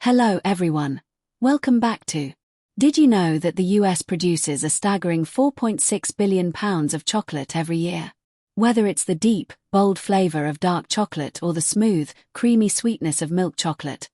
Hello everyone. Welcome back to. Did you know that the US produces a staggering 4.6 billion pounds of chocolate every year? Whether it's the deep, bold flavor of dark chocolate or the smooth, creamy sweetness of milk chocolate,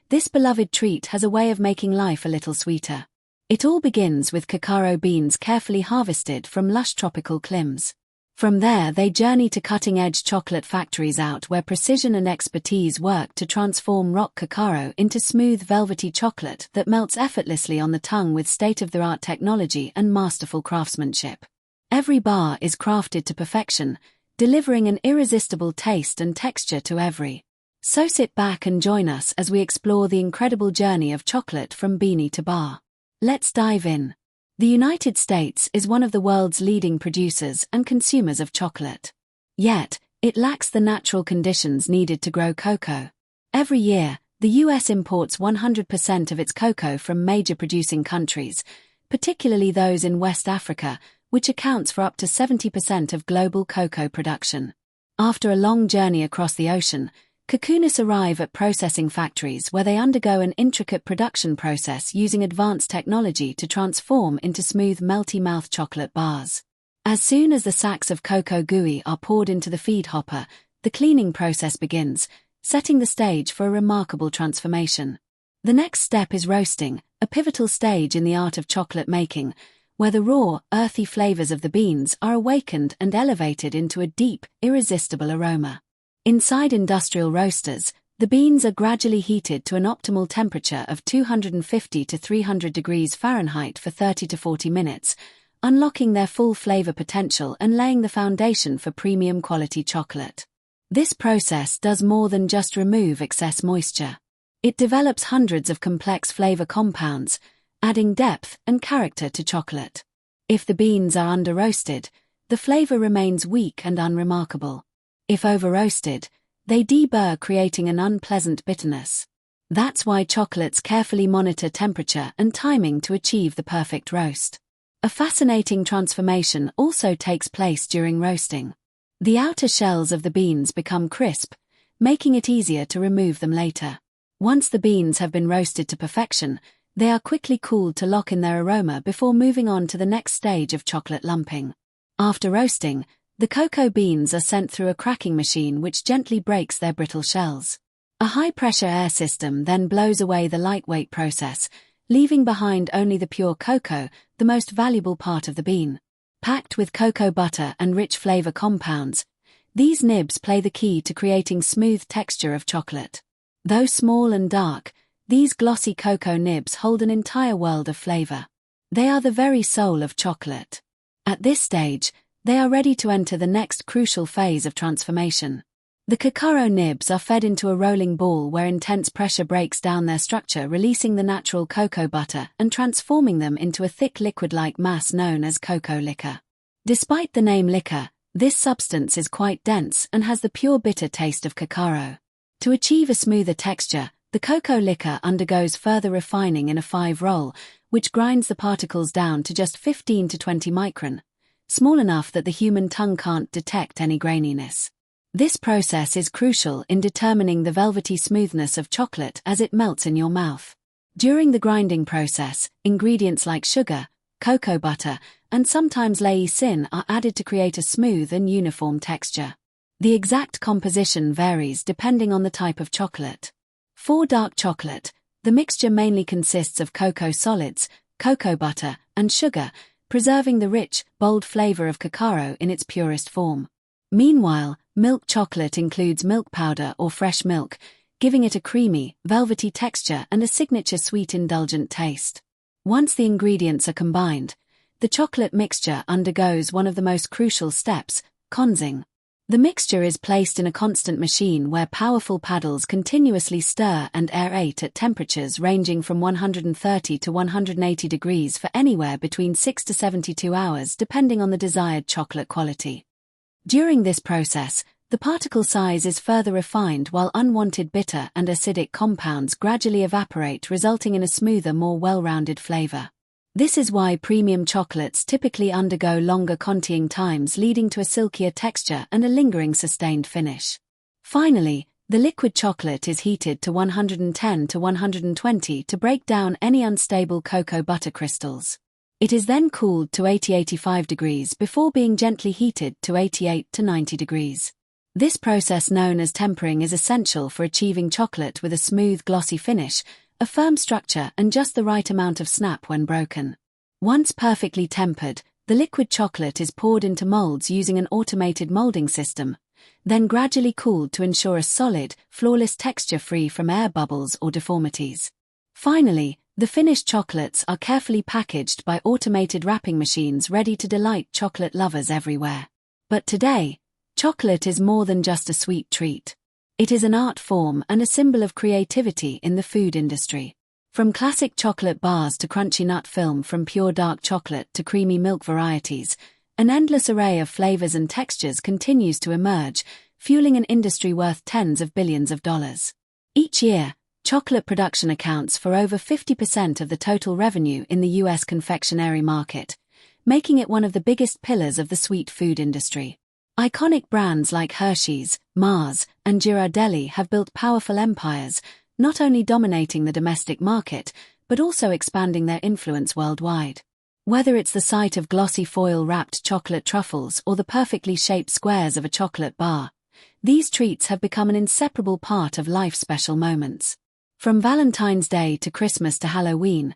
this beloved treat has a way of making life a little sweeter. It all begins with cacao beans carefully harvested from lush tropical climes. From there they journey to cutting-edge chocolate factories out where precision and expertise work to transform rock cacao into smooth velvety chocolate that melts effortlessly on the tongue with state-of-the-art technology and masterful craftsmanship. Every bar is crafted to perfection, delivering an irresistible taste and texture to every. So sit back and join us as we explore the incredible journey of chocolate from beanie to bar. Let's dive in. The United States is one of the world's leading producers and consumers of chocolate. Yet, it lacks the natural conditions needed to grow cocoa. Every year, the US imports 100% of its cocoa from major producing countries, particularly those in West Africa, which accounts for up to 70% of global cocoa production. After a long journey across the ocean, cocoons arrive at processing factories where they undergo an intricate production process using advanced technology to transform into smooth melty-mouth chocolate bars. As soon as the sacks of cocoa gooey are poured into the feed hopper, the cleaning process begins, setting the stage for a remarkable transformation. The next step is roasting, a pivotal stage in the art of chocolate making, where the raw, earthy flavors of the beans are awakened and elevated into a deep, irresistible aroma. Inside industrial roasters, the beans are gradually heated to an optimal temperature of 250 to 300 degrees Fahrenheit for 30 to 40 minutes, unlocking their full flavor potential and laying the foundation for premium quality chocolate. This process does more than just remove excess moisture. It develops hundreds of complex flavor compounds, adding depth and character to chocolate. If the beans are under-roasted, the flavor remains weak and unremarkable. If over-roasted, they deburr, creating an unpleasant bitterness. That's why chocolates carefully monitor temperature and timing to achieve the perfect roast. A fascinating transformation also takes place during roasting. The outer shells of the beans become crisp, making it easier to remove them later. Once the beans have been roasted to perfection, they are quickly cooled to lock in their aroma before moving on to the next stage of chocolate lumping. After roasting, the cocoa beans are sent through a cracking machine which gently breaks their brittle shells. A high-pressure air system then blows away the lightweight process, leaving behind only the pure cocoa, the most valuable part of the bean. Packed with cocoa butter and rich flavor compounds, these nibs play the key to creating smooth texture of chocolate. Though small and dark, these glossy cocoa nibs hold an entire world of flavor. They are the very soul of chocolate. At this stage, they are ready to enter the next crucial phase of transformation. The cacao nibs are fed into a rolling ball where intense pressure breaks down their structure, releasing the natural cocoa butter and transforming them into a thick liquid-like mass known as cocoa liquor. Despite the name liquor, this substance is quite dense and has the pure bitter taste of cacao. To achieve a smoother texture, the cocoa liquor undergoes further refining in a 5-roll, which grinds the particles down to just 15 to 20 micron. Small enough that the human tongue can't detect any graininess. This process is crucial in determining the velvety smoothness of chocolate as it melts in your mouth. During the grinding process, ingredients like sugar, cocoa butter, and sometimes laisin are added to create a smooth and uniform texture. The exact composition varies depending on the type of chocolate. For dark chocolate, the mixture mainly consists of cocoa solids, cocoa butter, and sugar, preserving the rich, bold flavor of cacao in its purest form. Meanwhile, milk chocolate includes milk powder or fresh milk, giving it a creamy, velvety texture and a signature sweet indulgent taste. Once the ingredients are combined, the chocolate mixture undergoes one of the most crucial steps, consing. The mixture is placed in a constant machine where powerful paddles continuously stir and aerate at temperatures ranging from 130 to 180 degrees for anywhere between 6 to 72 hours depending on the desired chocolate quality. During this process, the particle size is further refined while unwanted bitter and acidic compounds gradually evaporate, resulting in a smoother, more well-rounded flavor. This is why premium chocolates typically undergo longer congeing times, leading to a silkier texture and a lingering sustained finish. Finally, The liquid chocolate is heated to 110 to 120 to break down any unstable cocoa butter crystals. It is then cooled to 80–85 degrees before being gently heated to 88 to 90 degrees. This process, known as tempering, is essential for achieving chocolate with a smooth, glossy finish, a firm structure, and just the right amount of snap when broken. Once perfectly tempered, the liquid chocolate is poured into molds using an automated molding system, then gradually cooled to ensure a solid, flawless texture free from air bubbles or deformities. Finally, the finished chocolates are carefully packaged by automated wrapping machines ready to delight chocolate lovers everywhere. But today, chocolate is more than just a sweet treat. It is an art form and a symbol of creativity in the food industry. From classic chocolate bars to crunchy nut film, from pure dark chocolate to creamy milk varieties, an endless array of flavors and textures continues to emerge, fueling an industry worth tens of billions of dollars. Each year, chocolate production accounts for over 50% of the total revenue in the U.S. confectionery market, making it one of the biggest pillars of the sweet food industry. Iconic brands like Hershey's, Mars, and Ghirardelli have built powerful empires, not only dominating the domestic market, but also expanding their influence worldwide. Whether it's the sight of glossy foil-wrapped chocolate truffles or the perfectly shaped squares of a chocolate bar, these treats have become an inseparable part of life's special moments. From Valentine's Day to Christmas to Halloween,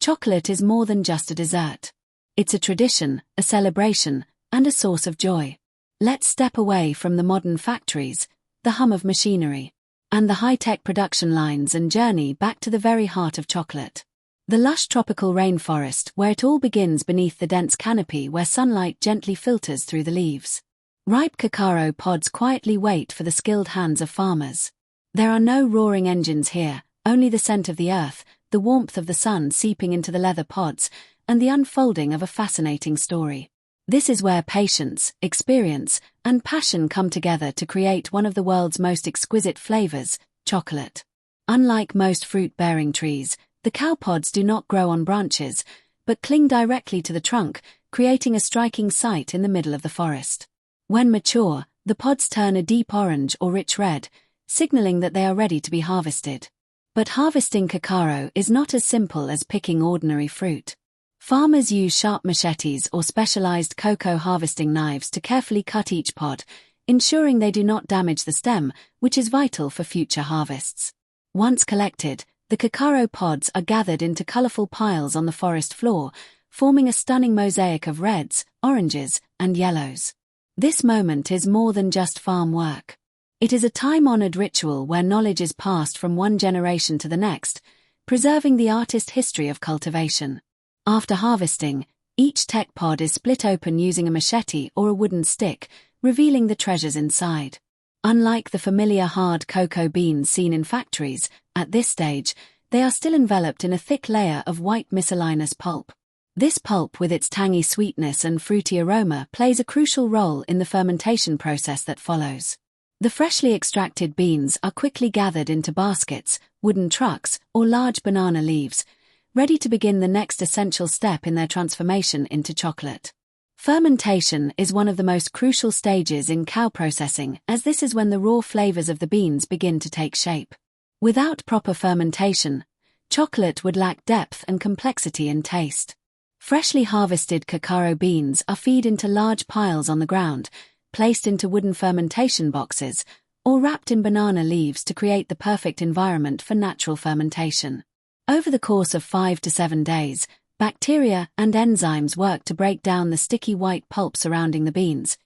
chocolate is more than just a dessert. It's a tradition, a celebration, and a source of joy. Let's step away from the modern factories, the hum of machinery, and the high-tech production lines and journey back to the very heart of chocolate. The lush tropical rainforest, where it all begins beneath the dense canopy where sunlight gently filters through the leaves. Ripe cacao pods quietly wait for the skilled hands of farmers. There are no roaring engines here, only the scent of the earth, the warmth of the sun seeping into the leather pods, and the unfolding of a fascinating story. This is where patience, experience, and passion come together to create one of the world's most exquisite flavors, chocolate. Unlike most fruit-bearing trees, the cacao pods do not grow on branches, but cling directly to the trunk, creating a striking sight in the middle of the forest. When mature, the pods turn a deep orange or rich red, signaling that they are ready to be harvested. But harvesting cacao is not as simple as picking ordinary fruit. Farmers use sharp machetes or specialized cocoa harvesting knives to carefully cut each pod, ensuring they do not damage the stem, which is vital for future harvests. Once collected, the cacao pods are gathered into colorful piles on the forest floor, forming a stunning mosaic of reds, oranges, and yellows. This moment is more than just farm work. It is a time-honored ritual where knowledge is passed from one generation to the next, preserving the artist history of cultivation. After harvesting, each tech pod is split open using a machete or a wooden stick, revealing the treasures inside. Unlike the familiar hard cocoa beans seen in factories, at this stage, they are still enveloped in a thick layer of white miscellaneous pulp. This pulp, with its tangy sweetness and fruity aroma, plays a crucial role in the fermentation process that follows. The freshly extracted beans are quickly gathered into baskets, wooden trucks, or large banana leaves, ready to begin the next essential step in their transformation into chocolate. Fermentation is one of the most crucial stages in cacao processing, as this is when the raw flavors of the beans begin to take shape. Without proper fermentation, chocolate would lack depth and complexity in taste. Freshly harvested cacao beans are fed into large piles on the ground, placed into wooden fermentation boxes, or wrapped in banana leaves to create the perfect environment for natural fermentation. Over the course of 5 to 7 days, bacteria and enzymes work to break down the sticky white pulp surrounding the beans,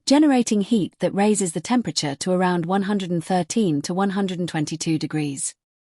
generating heat that raises the temperature to around 113 to 122 degrees.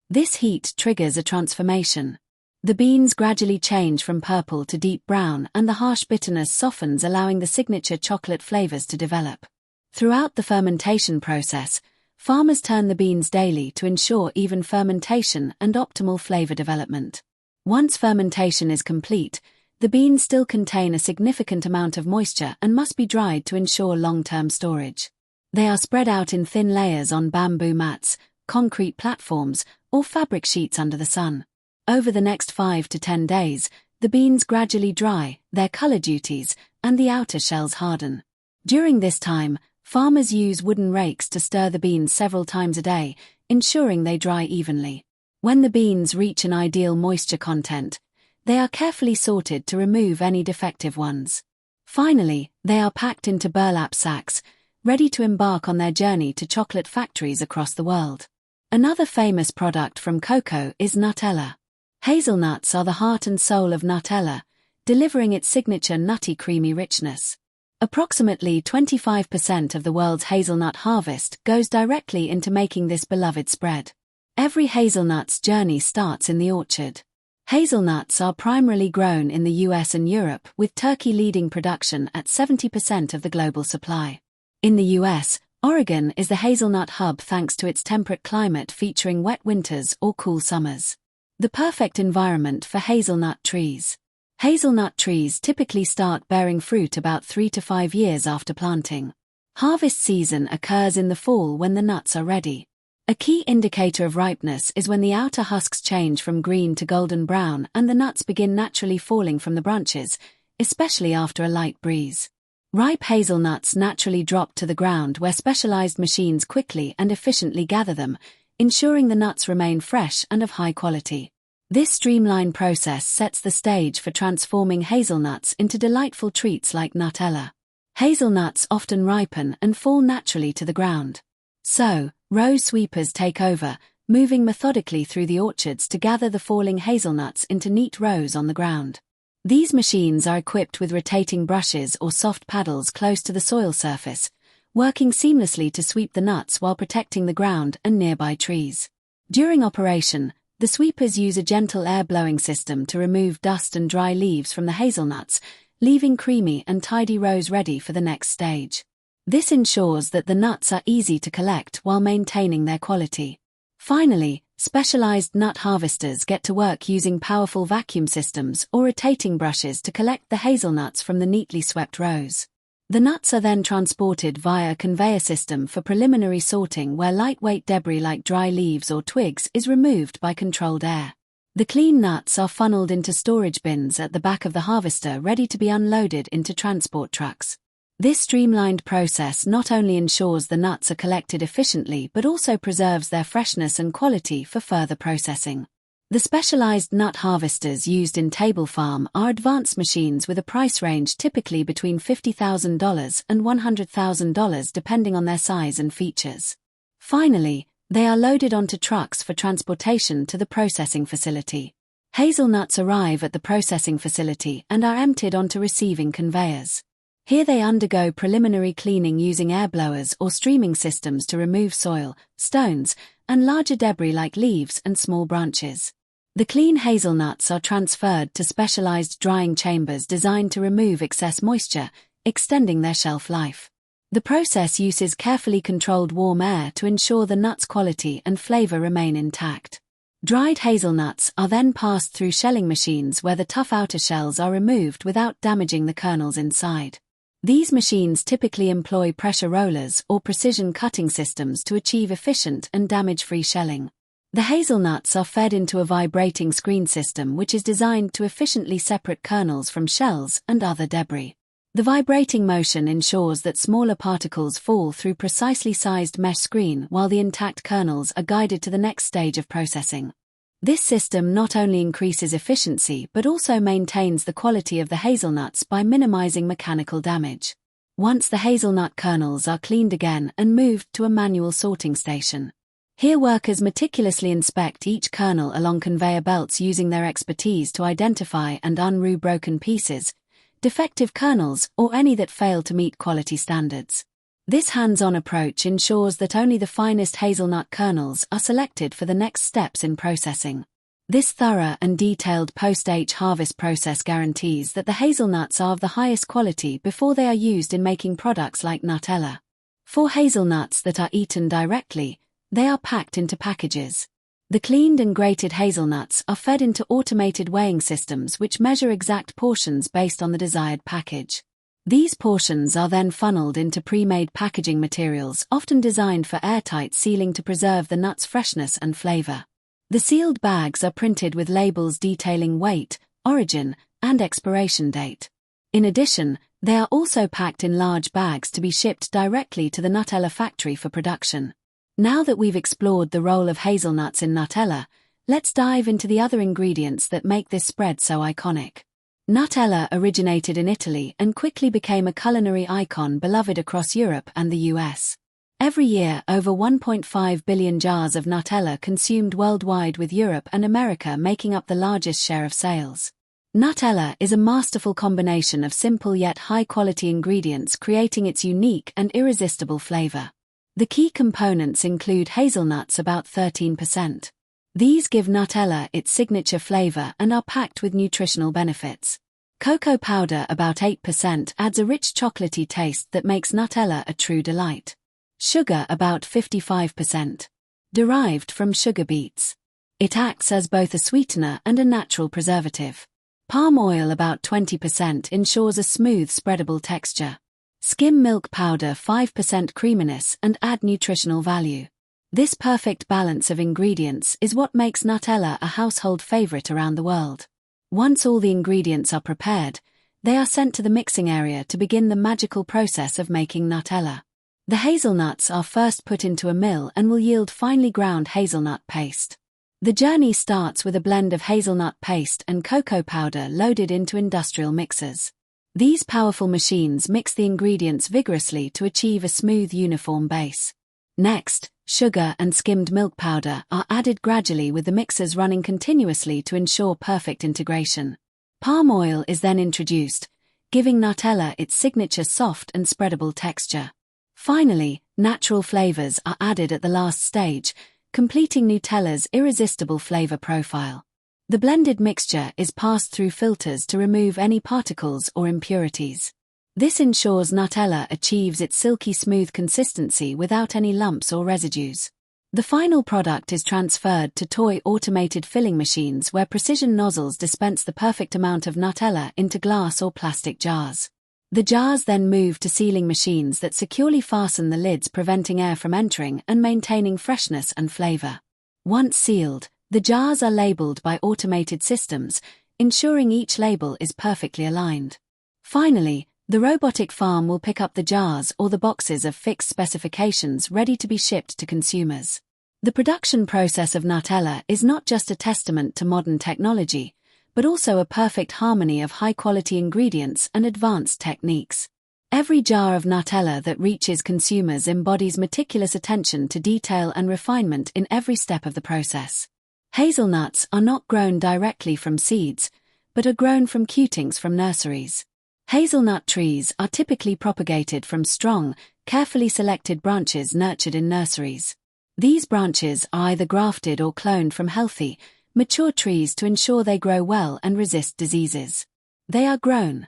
This heat triggers a transformation. The beans gradually change from purple to deep brown, and the harsh bitterness softens, allowing the signature chocolate flavors to develop. Throughout the fermentation process, farmers turn the beans daily to ensure even fermentation and optimal flavor development. Once fermentation is complete, the beans still contain a significant amount of moisture and must be dried to ensure long-term storage. They are spread out in thin layers on bamboo mats, concrete platforms, or fabric sheets under the sun. Over the next 5 to 10 days, the beans gradually dry, their color duties, and the outer shells harden. During this time, Farmers use wooden rakes to stir the beans several times a day, ensuring they dry evenly. When the beans reach an ideal moisture content, they are carefully sorted to remove any defective ones. Finally, they are packed into burlap sacks, ready to embark on their journey to chocolate factories across the world. Another famous product from cocoa is Nutella. Hazelnuts are the heart and soul of Nutella, delivering its signature nutty creamy richness. Approximately 25% of the world's hazelnut harvest goes directly into making this beloved spread. Every hazelnut's journey starts in the orchard. Hazelnuts are primarily grown in the US and Europe, with Turkey leading production at 70% of the global supply. In the US, Oregon is the hazelnut hub thanks to its temperate climate featuring wet winters or cool summers. The perfect environment for hazelnut trees. Hazelnut trees typically start bearing fruit about 3 to 5 years after planting. Harvest season occurs in the fall when the nuts are ready. A key indicator of ripeness is when the outer husks change from green to golden brown and the nuts begin naturally falling from the branches, especially after a light breeze. Ripe hazelnuts naturally drop to the ground where specialized machines quickly and efficiently gather them, ensuring the nuts remain fresh and of high quality. This streamlined process sets the stage for transforming hazelnuts into delightful treats like Nutella. Hazelnuts often ripen and fall naturally to the ground. So, row sweepers take over, moving methodically through the orchards to gather the falling hazelnuts into neat rows on the ground. These machines are equipped with rotating brushes or soft paddles close to the soil surface, working seamlessly to sweep the nuts while protecting the ground and nearby trees. During operation, the sweepers use a gentle air-blowing system to remove dust and dry leaves from the hazelnuts, leaving creamy and tidy rows ready for the next stage. This ensures that the nuts are easy to collect while maintaining their quality. Finally, specialized nut harvesters get to work using powerful vacuum systems or rotating brushes to collect the hazelnuts from the neatly swept rows. The nuts are then transported via a conveyor system for preliminary sorting where lightweight debris like dry leaves or twigs is removed by controlled air. The clean nuts are funneled into storage bins at the back of the harvester ready to be unloaded into transport trucks. This streamlined process not only ensures the nuts are collected efficiently but also preserves their freshness and quality for further processing. The specialized nut harvesters used in Table Farm are advanced machines with a price range typically between $50,000 and $100,000 depending on their size and features. Finally, they are loaded onto trucks for transportation to the processing facility. Hazelnuts arrive at the processing facility and are emptied onto receiving conveyors. Here they undergo preliminary cleaning using air blowers or streaming systems to remove soil, stones, and larger debris like leaves and small branches. The clean hazelnuts are transferred to specialized drying chambers designed to remove excess moisture, extending their shelf life. The process uses carefully controlled warm air to ensure the nuts' quality and flavor remain intact. Dried hazelnuts are then passed through shelling machines where the tough outer shells are removed without damaging the kernels inside. These machines typically employ pressure rollers or precision cutting systems to achieve efficient and damage-free shelling. The hazelnuts are fed into a vibrating screen system which is designed to efficiently separate kernels from shells and other debris. The vibrating motion ensures that smaller particles fall through precisely sized mesh screen while the intact kernels are guided to the next stage of processing. This system not only increases efficiency but also maintains the quality of the hazelnuts by minimizing mechanical damage. Once the hazelnut kernels are cleaned again and moved to a manual sorting station. Here workers meticulously inspect each kernel along conveyor belts using their expertise to identify and unroot broken pieces, defective kernels, or any that fail to meet quality standards. This hands-on approach ensures that only the finest hazelnut kernels are selected for the next steps in processing. This thorough and detailed post-harvest process guarantees that the hazelnuts are of the highest quality before they are used in making products like Nutella. For hazelnuts that are eaten directly, they are packed into packages. The cleaned and grated hazelnuts are fed into automated weighing systems which measure exact portions based on the desired package. These portions are then funneled into pre-made packaging materials often designed for airtight sealing to preserve the nuts' freshness and flavor. The sealed bags are printed with labels detailing weight, origin, and expiration date. In addition, They are also packed in large bags to be shipped directly to the Nutella factory for production. Now that we've explored the role of hazelnuts in Nutella, let's dive into the other ingredients that make this spread so iconic. Nutella originated in Italy and quickly became a culinary icon beloved across Europe and the US. Every year, over 1.5 billion jars of Nutella consumed worldwide, with Europe and America making up the largest share of sales. Nutella is a masterful combination of simple yet high-quality ingredients, creating its unique and irresistible flavor. The key components include hazelnuts, about 13%. These give Nutella its signature flavor and are packed with nutritional benefits. Cocoa powder, about 8%, adds a rich chocolatey taste that makes Nutella a true delight. Sugar, about 55%. Derived from sugar beets. It acts as both a sweetener and a natural preservative. Palm oil, about 20%, ensures a smooth, spreadable texture. Skim milk powder, 5% creaminess and add nutritional value. This perfect balance of ingredients is what makes Nutella a household favorite around the world. Once all the ingredients are prepared, they are sent to the mixing area to begin the magical process of making Nutella. The hazelnuts are first put into a mill and will yield finely ground hazelnut paste. The journey starts with a blend of hazelnut paste and cocoa powder loaded into industrial mixers. These powerful machines mix the ingredients vigorously to achieve a smooth, uniform base. Next, sugar and skimmed milk powder are added gradually, with the mixers running continuously to ensure perfect integration. Palm oil is then introduced, giving Nutella its signature soft and spreadable texture. Finally, natural flavors are added at the last stage, completing Nutella's irresistible flavor profile. The blended mixture is passed through filters to remove any particles or impurities. This ensures Nutella achieves its silky smooth consistency without any lumps or residues. The final product is transferred to toy automated filling machines, where precision nozzles dispense the perfect amount of Nutella into glass or plastic jars. The jars then move to sealing machines that securely fasten the lids, preventing air from entering and maintaining freshness and flavor. Once sealed, the jars are labeled by automated systems, ensuring each label is perfectly aligned. Finally, the robotic farm will pick up the jars or the boxes of fixed specifications ready to be shipped to consumers. The production process of Nutella is not just a testament to modern technology, but also a perfect harmony of high-quality ingredients and advanced techniques. Every jar of Nutella that reaches consumers embodies meticulous attention to detail and refinement in every step of the process. Hazelnuts are not grown directly from seeds, but are grown from cuttings from nurseries. Hazelnut trees are typically propagated from strong, carefully selected branches nurtured in nurseries. These branches are either grafted or cloned from healthy, mature trees to ensure they grow well and resist diseases. They are grown,